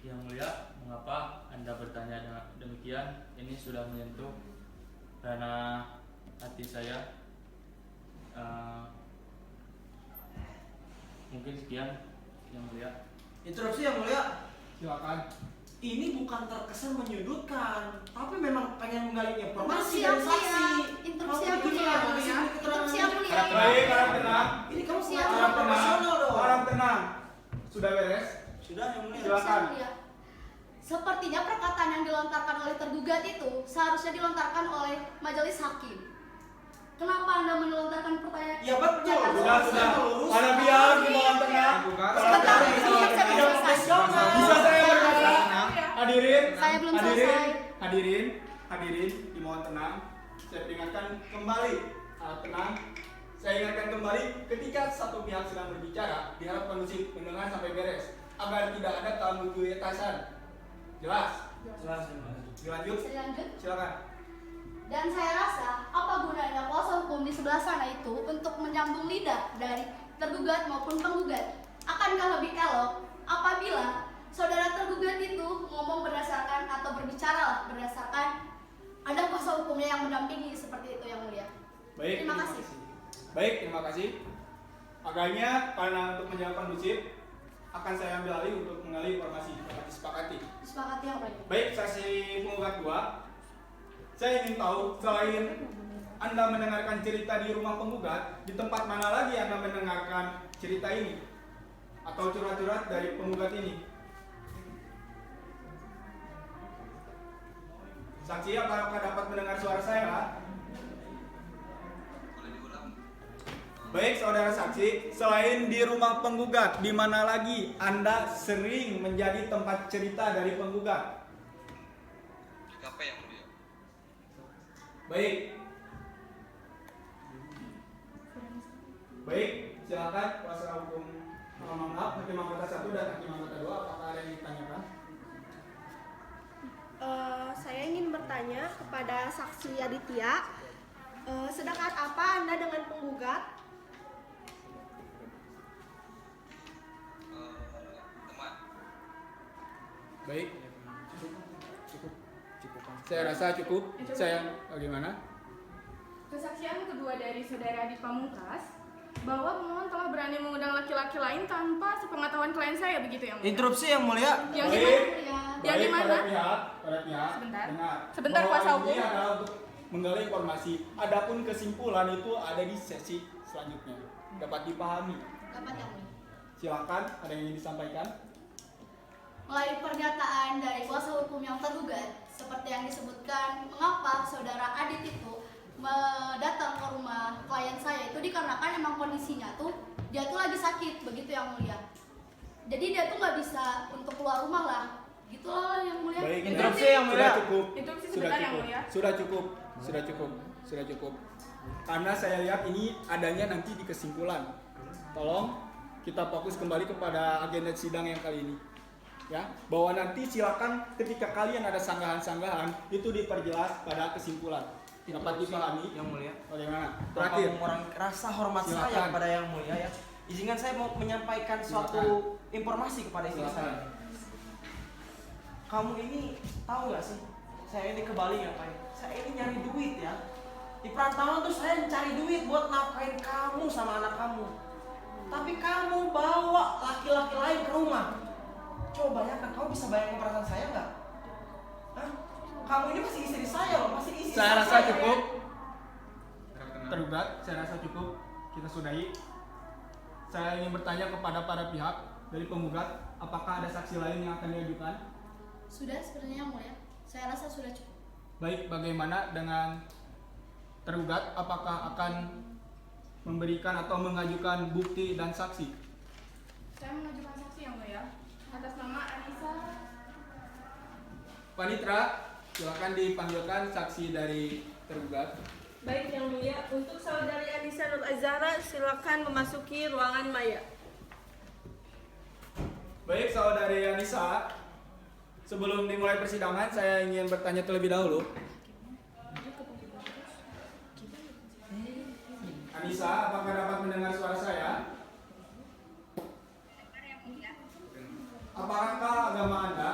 Yang mulia, mengapa Anda bertanya demikian? Ini sudah menyentuh ranah hati saya. Mungkin sekian, yang mulia. Interupsi yang mulia. Silakan. Ini bukan terkesan menyudutkan, tapi memang pengen menggali informasi Interupsi dari yang saksi. mulia. Interupsi yang mulia. Interupsi yang mulia. Baik, harap tenang. Ini kamu Interupsi pengacara yang profesional dong. Harap tenang. Sudah beres? Sudah yang mulia. Silakan. Yang mulia. Sepertinya perkataan yang dilontarkan oleh tergugat itu seharusnya dilontarkan oleh majelis hakim. Kenapa Anda melontarkan pertanyaan? Ya betul. Sudah. Para pihak dimohon tenang. Sebentar, saya belum selesai. Bisa saya berkata? Hadirin, Saya belum selesai. hadirin, dimohon tenang. Saya peringatkan kembali, tenang. Saya ingatkan kembali, ketika satu pihak sedang berbicara, diharap kondusif mendengar sampai beres, agar tidak ada keambiguitasan. Jelas? Jelas. Dilanjut? Bisa dilanjut? Silakan. Dan saya rasa apa gunanya kuasa hukum di sebelah sana itu untuk menyambung lidah dari tergugat maupun penggugat? Akankah lebih elok apabila saudara tergugat itu ngomong berdasarkan atau berbicara berdasarkan ada kuasa hukumnya yang mendampingi seperti itu yang mulia. Baik, Terima kasih. Baik, terima kasih. Agaknya karena untuk menjawab kondusif akan saya ambil alih untuk menggali informasi. Dapat disepakati. Disepakati yang mulia. Baik, saksi penggugat 2. Saya ingin tahu, selain Anda mendengarkan cerita di rumah penggugat, di tempat mana lagi Anda mendengarkan cerita ini? Atau curhat-curhat dari penggugat ini? Saksi, apakah dapat mendengar suara saya? Baik, saudara saksi, selain di rumah penggugat, di mana lagi Anda sering menjadi tempat cerita dari penggugat? Apa yang mulia? Baik. Baik, silakan kuasa hukum hakim anggota 1 dan hakim anggota 2, apakah ada yang ditanyakan? Saya ingin bertanya kepada saksi Aditya, sedekat apa Anda dengan penggugat? Teman. Baik. Cukup. Saya rasa cukup. Saya bagaimana? Kesaksian kedua dari saudara Adi Pamungkas bahwa pemohon telah berani mengundang laki-laki lain tanpa sepengetahuan klien saya, begitu yang mulia. Interupsi yang mulia. Yang Baik. gimana? Yang Baik, gimana? pada pihak. Sebentar. Dengar. Sebentar, Bahwa kuasa hukum. Ini adalah untuk menggali informasi. Adapun kesimpulan itu ada di sesi selanjutnya. Dapat dipahami. Dapat yang mulia. Silakan, ada yang ingin disampaikan? Melalui pernyataan dari kuasa hukum yang tergugat, seperti yang disebutkan, mengapa saudara Adit itu datang ke rumah klien saya itu dikarenakan emang kondisinya tuh dia tuh lagi sakit, begitu yang mulia. Jadi dia tuh nggak bisa untuk keluar rumah lah, gitulah yang mulia. Baik, Interupsi yang mulia. sudah cukup. Interupsi Sudah sebentar yang cukup. mulia. Sudah cukup. Karena saya lihat ini adanya nanti di kesimpulan. Tolong kita fokus kembali kepada agenda sidang yang kali ini. Ya, bahwa nanti silakan ketika kalian ada sanggahan-sanggahan itu diperjelas pada kesimpulan. Dapat dipahami Yang mulia. bagaimana? Tanpa Terakhir, mengurangi rasa hormat Silakan. saya kepada yang mulia ya. Izinkan saya mau menyampaikan suatu informasi kepada istri Silakan. saya. Kamu ini tahu nggak sih? Saya ini ke Bali ngapain? Saya ini nyari duit ya. Di perantauan tuh saya cari duit buat nafkahin kamu sama anak kamu. Tapi kamu bawa laki-laki lain ke rumah. Coba bayangkan, kamu bisa bayangin perasaan saya nggak? Hah? Kamu ini masih istri saya loh, masih istri saya rasa saya. cukup. Tergugat, saya rasa cukup. Kita sudahi. Saya ingin bertanya kepada para pihak dari penggugat, apakah ada saksi lain yang akan diajukan? Sudah sepertinya yang mulia. Saya rasa sudah cukup. Baik, bagaimana dengan tergugat? Apakah akan memberikan atau mengajukan bukti dan saksi? Saya mengajukan saksi yang mulia atas nama Anissa. Panitra, silakan dipanggilkan saksi dari tergugat. Baik yang mulia, untuk saudari Anissa Nur Azhara silakan memasuki ruangan maya. Baik, saudari Anissa, sebelum dimulai persidangan saya ingin bertanya terlebih dahulu. Anissa, apakah dapat mendengar suara saya? Apakah agama Anda?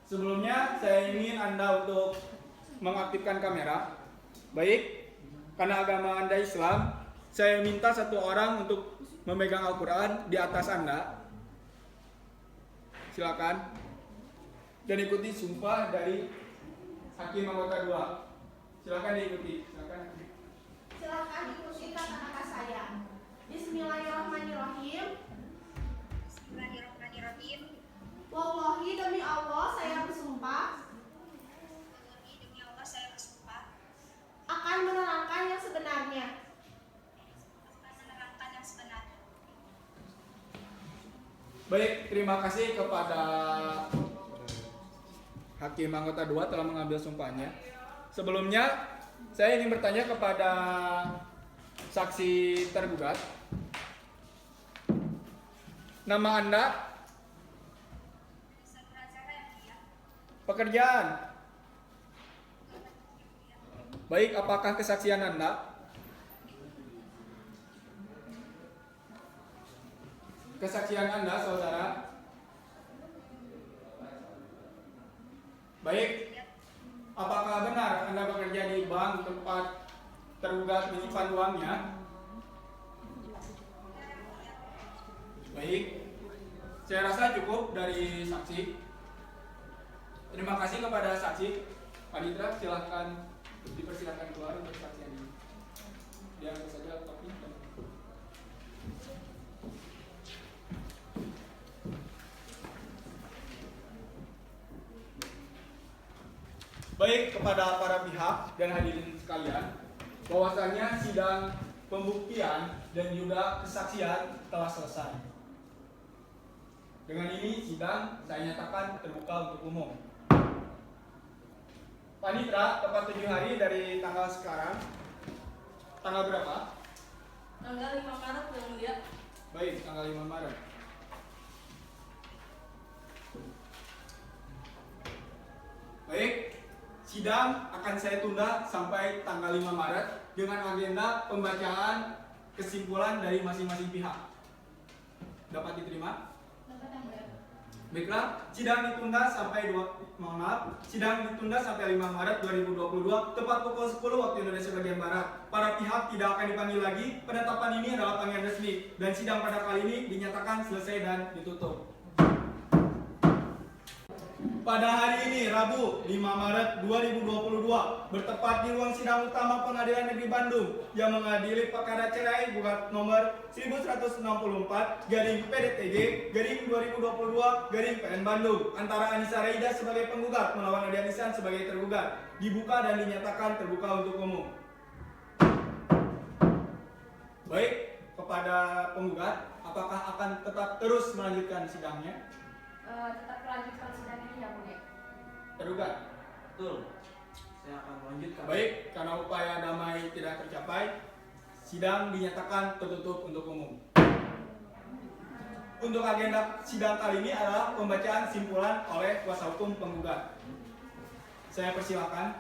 Sebelumnya saya ingin Anda untuk mengaktifkan kamera. Baik, karena agama Anda Islam, saya minta satu orang untuk memegang Al-Quran di atas Anda. Silakan. Dan ikuti sumpah dari Hakim anggota 2. Silakan diikuti. Silahkan ikuti kata-kata saya. Bismillahirrahmanirrahim. Bismillahirrahmanirrahim. Wallahi demi Allah saya bersumpah Demi Allah saya bersumpah akan menerangkan yang sebenarnya. akan menerangkan yang sebenarnya. Baik, terima kasih kepada Hakim anggota 2 telah mengambil sumpahnya. Sebelumnya, saya ingin bertanya kepada saksi tergugat. Nama Anda? Pekerjaan? Baik, apakah kesaksian Anda? Kesaksian Anda, saudara? Baik, apakah benar Anda bekerja di bank tempat tergugat menyimpan uangnya? Baik, saya rasa cukup dari saksi. Terima kasih kepada saksi. Panitra, silahkan dipersilakan keluar untuk saksian ini. Diangkat saja topi. Baik, kepada para pihak dan hadirin sekalian, bahwasanya sidang pembuktian dan juga kesaksian telah selesai. Dengan ini sidang saya nyatakan terbuka untuk umum. Panitra, tepat 7 hari dari tanggal sekarang. Tanggal berapa? Tanggal 5 Maret yang mulia. Baik, tanggal 5 Maret. Baik, sidang akan saya tunda sampai tanggal 5 Maret dengan agenda pembacaan kesimpulan dari masing-masing pihak. Dapat diterima? Dapat yang mulia. Baiklah, sidang ditunda sampai 5 Maret 2022 tepat pukul 10 waktu Indonesia bagian Barat. Para pihak tidak akan dipanggil lagi. Penetapan ini adalah panggilan resmi dan sidang pada kali ini dinyatakan selesai dan ditutup. Pada hari ini, Rabu 5 Maret 2022, bertepat di ruang sidang utama Pengadilan Negeri Bandung yang mengadili perkara cerai gugat nomor 1164 garing PDTG garing 2022 garing PN Bandung antara Anissa Reida sebagai penggugat melawan Ade Anisan sebagai tergugat dibuka dan dinyatakan terbuka untuk umum. Baik, kepada penggugat, apakah akan tetap terus melanjutkan sidangnya? Tetap melanjutkan sidang ini yang mulia. Tergugat. Betul. Saya akan melanjutkan. Baik, karena upaya damai tidak tercapai, sidang dinyatakan tertutup untuk umum. Untuk agenda sidang kali ini adalah pembacaan simpulan oleh kuasa hukum penggugat. Saya persilakan.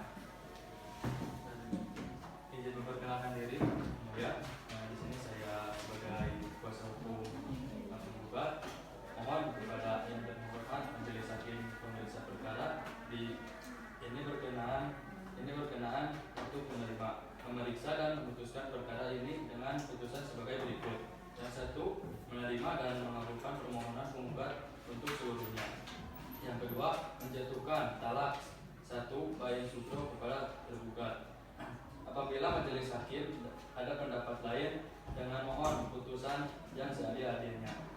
Izin memperkenalkan diri, mulia. Di sini saya sebagai kuasa hukum penggugat. Mohon kepada yang terhormat majelis hakim pemeriksa perkara ini berkenaan untuk memeriksa dan memutuskan perkara ini dengan putusan sebagai berikut. Yang satu, menerima dan mengabulkan permohonan penggugat untuk seluruhnya. Yang kedua, menjatuhkan talak 1 bayi sutro kepada tergugat. Apabila majelis hakim ada pendapat lain, dengan mohon putusan yang seadil-adilnya.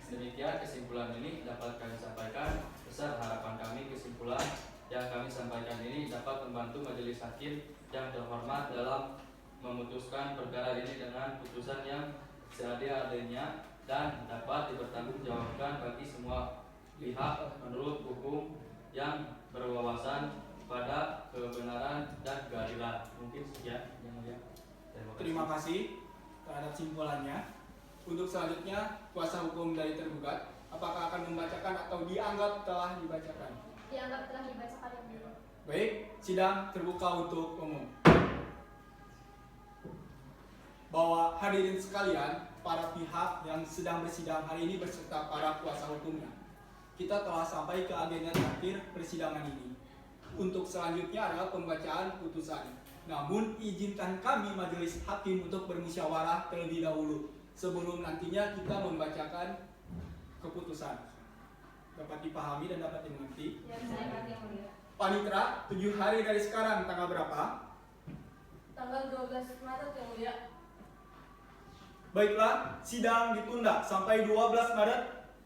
Demikian kesimpulan ini dapat kami sampaikan. Besar harapan kami kesimpulan yang kami sampaikan ini dapat membantu majelis hakim yang terhormat dalam memutuskan perkara ini dengan putusan yang seadil-adilnya dan dapat dipertanggungjawabkan bagi semua pihak menurut hukum yang berwawasan pada kebenaran dan keadilan. Mungkin sekian yang mulia. Terima kasih terhadap simpulannya. Untuk selanjutnya, kuasa hukum dari tergugat, apakah akan membacakan atau dianggap telah dibacakan? Dianggap telah dibacakan yang mulia. Baik, sidang terbuka untuk umum. Bahwa hadirin sekalian, para pihak yang sedang bersidang hari ini beserta para kuasa hukumnya, kita telah sampai ke agenda terakhir persidangan ini. Untuk selanjutnya adalah pembacaan putusan. Namun, izinkan kami majelis hakim untuk bermusyawarah terlebih dahulu sebelum nantinya kita membacakan keputusan. Dapat dipahami dan dapat dimengerti? Yang saya ingat yang mulia. Panitra, 7 hari dari sekarang, tanggal berapa? Tanggal 12 Maret yang mulia. Baiklah, sidang ditunda sampai 12 Maret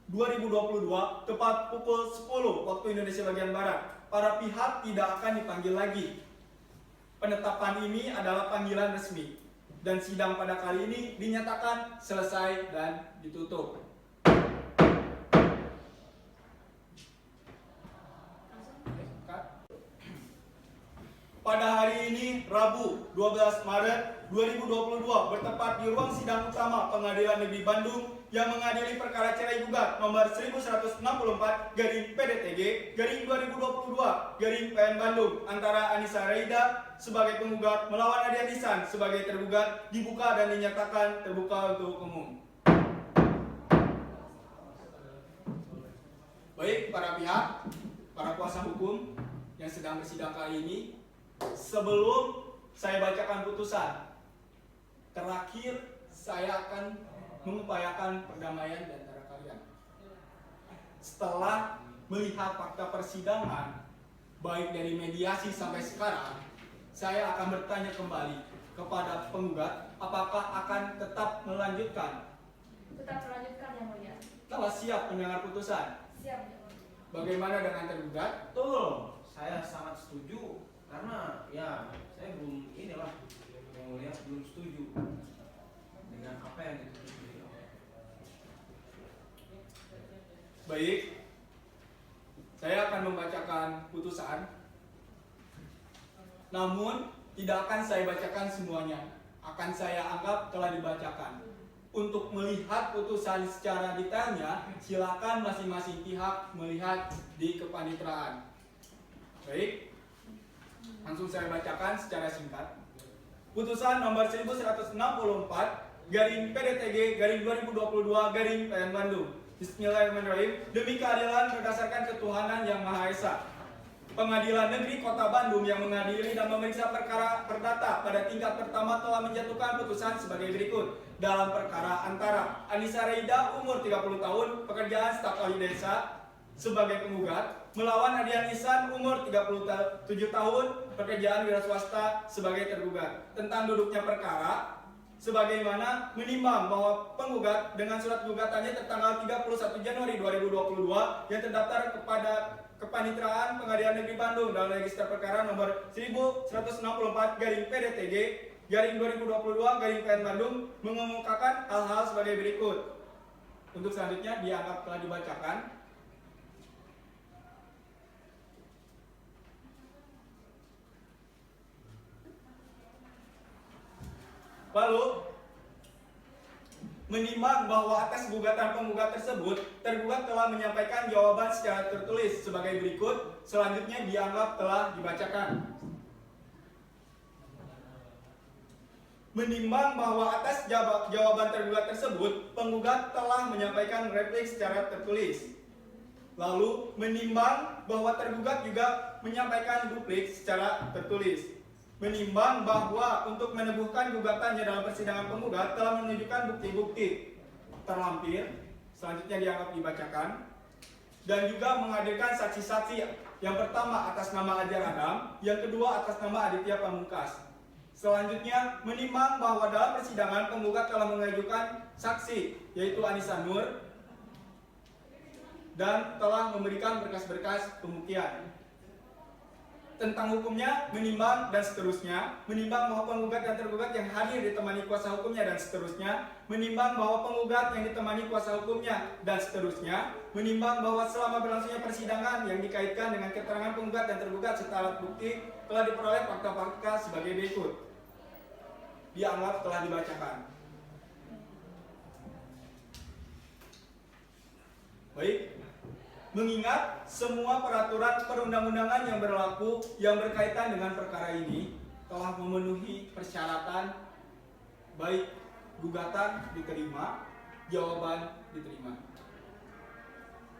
2022 tepat pukul 10 waktu Indonesia bagian Barat. Para pihak tidak akan dipanggil lagi. Penetapan ini adalah panggilan resmi dan sidang pada kali ini dinyatakan selesai dan ditutup. Pada hari ini, Rabu 12 Maret 2022, bertepat di ruang sidang utama Pengadilan Negeri Bandung yang mengadili perkara cerai gugat nomor 1164 garing PDTG garing 2022 garing PN Bandung antara Anissa Reida sebagai penggugat melawan Ade Anisan sebagai tergugat dibuka dan dinyatakan terbuka untuk umum. Baik, para pihak, para kuasa hukum yang sedang bersidang kali ini, sebelum saya bacakan putusan, terakhir saya akan mengupayakan perdamaian di antara kalian. Setelah melihat fakta persidangan, baik dari mediasi sampai sekarang, saya akan bertanya kembali kepada penggugat, apakah akan tetap melanjutkan? Tetap melanjutkan yang mulia. Telah siap mendengar putusan? Siap yang mulia. Bagaimana dengan tergugat? Betul. Saya sangat setuju karena ya saya belum inilah yang mulia belum setuju dengan apa yang ditutup beliau. Baik, saya akan membacakan putusan. Namun, tidak akan saya bacakan semuanya. Akan saya anggap telah dibacakan. Untuk melihat putusan secara detailnya, silakan masing-masing pihak melihat di kepanitraan. Baik, langsung saya bacakan secara singkat. Putusan nomor 1164 garing PDTG garing 2022 garing PN Bandung. Bismillahirrahmanirrahim. Demi keadilan berdasarkan ketuhanan yang Maha Esa, Pengadilan Negeri Kota Bandung yang mengadili dan memeriksa perkara perdata pada tingkat pertama telah menjatuhkan putusan sebagai berikut. Dalam perkara antara Anissa Reida umur 30 tahun, pekerjaan staf ahli desa, sebagai penggugat melawan Ardian Ihsan umur 37 tahun, pekerjaan wira swasta sebagai tergugat. Tentang duduknya perkara, sebagaimana menimbang bahwa penggugat dengan surat gugatannya tertanggal 31 Januari 2022 yang terdaftar kepada Kepaniteraan Pengadilan Negeri Bandung dalam register perkara nomor 1164/PDTG/2022/PN Bandung mengemukakan hal-hal sebagai berikut. Untuk selanjutnya dianggap telah dibacakan. Lalu, menimbang bahwa atas gugatan penggugat tersebut, tergugat telah menyampaikan jawaban secara tertulis sebagai berikut, selanjutnya dianggap telah dibacakan. Menimbang bahwa atas jawaban tergugat tersebut, penggugat telah menyampaikan replik secara tertulis. Lalu, menimbang bahwa tergugat juga menyampaikan duplik secara tertulis. Menimbang bahwa untuk meneguhkan gugatannya dalam persidangan penggugat telah menunjukkan bukti-bukti terlampir, selanjutnya dianggap dibacakan, dan juga menghadirkan saksi-saksi, yang pertama atas nama Ajar Adam, yang kedua atas nama Aditya Pamungkas. Selanjutnya, menimbang bahwa dalam persidangan penggugat telah mengajukan saksi, yaitu Anissa Nur, dan telah memberikan berkas-berkas pembuktian. Tentang hukumnya, menimbang dan seterusnya, menimbang bahwa penggugat dan tergugat yang hadir ditemani kuasa hukumnya dan seterusnya, menimbang bahwa penggugat yang ditemani kuasa hukumnya dan seterusnya, menimbang bahwa selama berlangsungnya persidangan yang dikaitkan dengan keterangan penggugat dan tergugat serta alat bukti telah diperoleh fakta-fakta sebagai berikut. Dianggap telah dibacakan. Baik. Mengingat semua peraturan perundang-undangan yang berlaku yang berkaitan dengan perkara ini telah memenuhi persyaratan, baik gugatan diterima, jawaban diterima.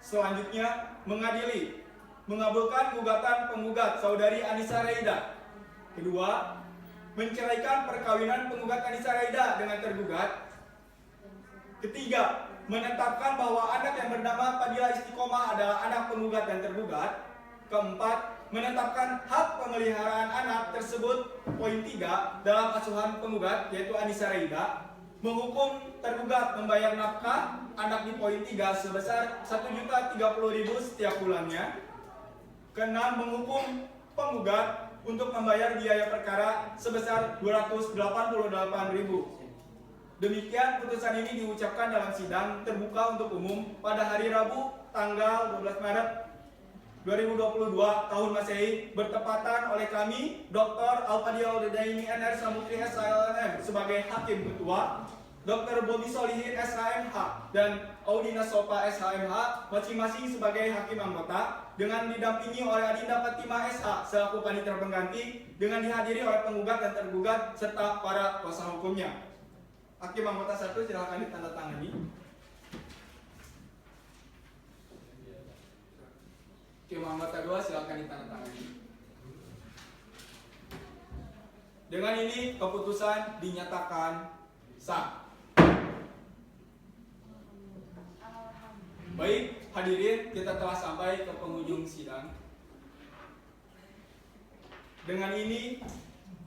Selanjutnya, mengadili, mengabulkan gugatan penggugat saudari Anissa Reida. Kedua, menceraikan perkawinan penggugat Anissa Reida dengan tergugat. Ketiga, menetapkan bahwa anak yang bernama Fadila Istiqomah adalah anak penggugat dan tergugat. Keempat, menetapkan hak pemeliharaan anak tersebut poin 3 dalam asuhan penggugat yaitu Anissa Reida. Menghukum tergugat membayar nafkah anak di poin 3 sebesar Rp1.030.000 setiap bulannya. Keenam, menghukum penggugat untuk membayar biaya perkara sebesar Rp288.000. Demikian putusan ini diucapkan dalam sidang terbuka untuk umum pada hari Rabu tanggal 12 Maret 2022 tahun Masehi bertepatan oleh kami Dr. Al-Fadil Dedaini NR Samutri SHLM sebagai Hakim Ketua, Dr. Bobi Solihin SHMH dan Audina Sopa SHMH masing-masing sebagai Hakim Anggota dengan didampingi oleh Adinda Fatimah SH selaku Panitera Pengganti dengan dihadiri oleh penggugat dan tergugat serta para kuasa hukumnya. Hakim Anggota 1 silakan ditandatangani. Hakim Anggota 2 silakan ditandatangani. Dengan ini keputusan dinyatakan sah. Baik, hadirin, kita telah sampai ke penghujung sidang. Dengan ini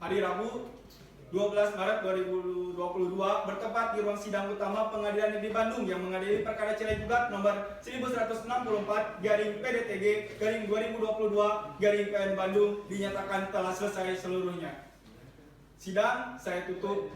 hari Rabu 12 Maret 2022 bertempat di ruang sidang utama Pengadilan Negeri Bandung yang mengadili perkara cerai gugat nomor 1164/PDTG/2022/PN Bandung dinyatakan telah selesai seluruhnya. Sidang saya tutup.